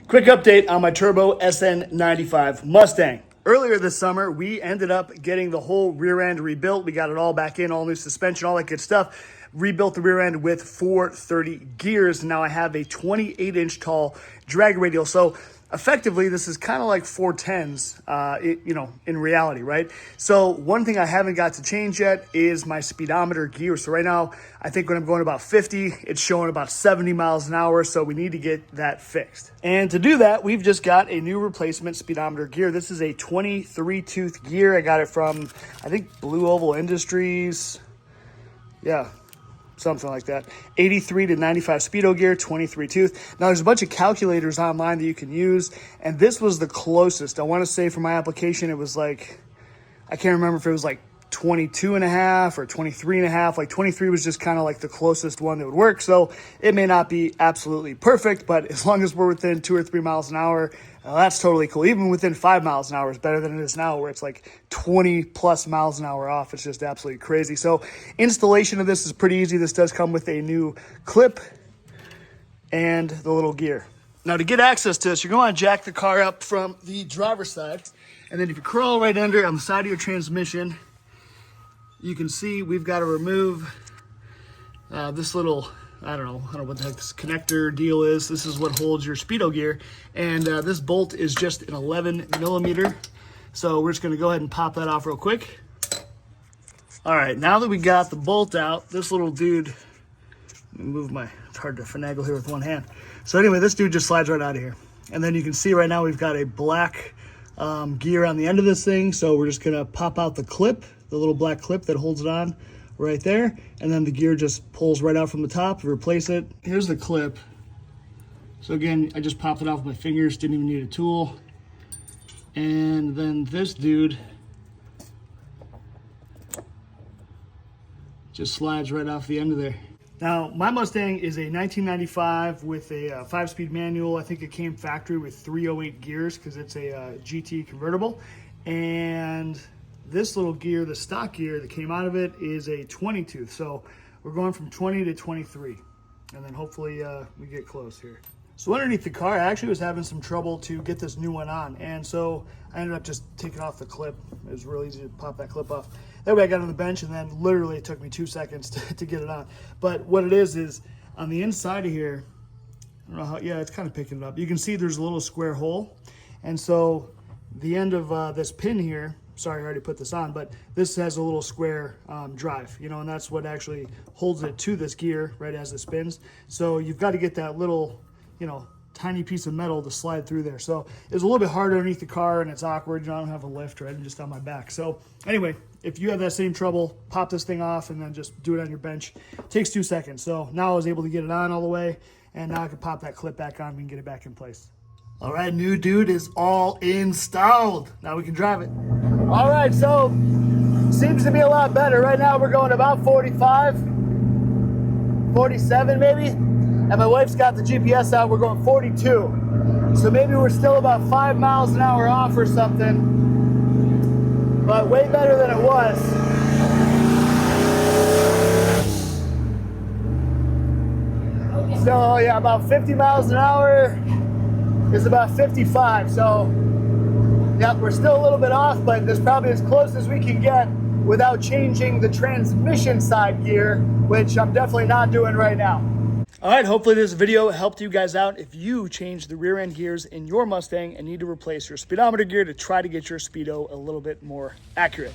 Quick update on my turbo SN95 Mustang. Earlier this summer, we ended up getting the whole rear end rebuilt. We got it all back in, all new suspension, all that good stuff. Rebuilt the rear end with 430 gears. Now I have a 28-inch tall drag radial. So effectively, this is kind of like 410s, in reality, right? So one thing I haven't got to change yet is my speedometer gear. So right now, I think when I'm going about 50, it's showing about 70 miles an hour. So we need to get that fixed. And to do that, we've just got a new replacement speedometer gear. This is a 23-tooth gear. I got it from, I think, Blue Oval Industries. Yeah. Something like that. 83 to 95 Speedo gear, 23 tooth. Now there's a bunch of calculators online that you can use, and this was the closest. I want to say for my application, it was like, I can't remember if it was like 22 and a half or 23 and a half. Like 23 was just kind of like the closest one that would work. So it may not be absolutely perfect, but as long as we're within 2 or 3 miles an hour, that's totally cool. Even within 5 miles an hour is better than it is now, where it's like 20 plus miles an hour off. It's just absolutely crazy. So installation of this is pretty easy. This does come with a new clip and the little gear. Now to get access to this, you're going to jack the car up from the driver's side. And then if you crawl right under on the side of your transmission, you can see we've got to remove this little, I don't know what the heck this connector deal is. This is what holds your Speedo gear. And this bolt is just an 11 millimeter. So we're just gonna go ahead and pop that off real quick. All right, now that we got the bolt out, this little dude, let me move it's hard to finagle here with one hand. So anyway, this dude just slides right out of here. And then you can see right now we've got a black gear on the end of this thing. So we're just gonna pop out the clip, the little black clip that holds it on right there, and then the gear just pulls right out from the top. Replace it. Here's the clip. So again, I just popped it off with my fingers, didn't even need a tool. And then this dude just slides right off the end of there. Now, my Mustang is a 1995 with a 5-speed manual. I think it came factory with 308 gears because it's a GT convertible. And this little gear, the stock gear that came out of it, is a 20 tooth. So we're going from 20 to 23. And then hopefully we get close here. So underneath the car, I actually was having some trouble to get this new one on. And so I ended up just taking off the clip. It was real easy to pop that clip off. That way I got on the bench, and then literally it took me 2 seconds to get it on. But what it is on the inside of here, I don't know how, yeah, it's kind of picking it up. You can see there's a little square hole. And so the end of this pin here, sorry, I already put this on, but this has a little square drive, and that's what actually holds it to this gear right as it spins. So you've got to get that little, tiny piece of metal to slide through there. So it's a little bit harder underneath the car, and it's awkward. I don't have a lift, right? I'm just on my back. So anyway, if you have that same trouble, pop this thing off and then just do it on your bench. It takes 2 seconds. So now I was able to get it on all the way, and now I can pop that clip back on. We can get it back in place. All right, new dude is all installed. Now we can drive it. All right, so seems to be a lot better. Right now we're going about 45, 47 maybe. And my wife's got the GPS out, we're going 42. So maybe we're still about 5 miles an hour off or something, but way better than it was. So yeah, about 50 miles an hour is about 55. So yeah, we're still a little bit off, but this is probably as close as we can get without changing the transmission side gear, which I'm definitely not doing right now. All right, hopefully this video helped you guys out if you change the rear end gears in your Mustang and need to replace your speedometer gear to try to get your Speedo a little bit more accurate.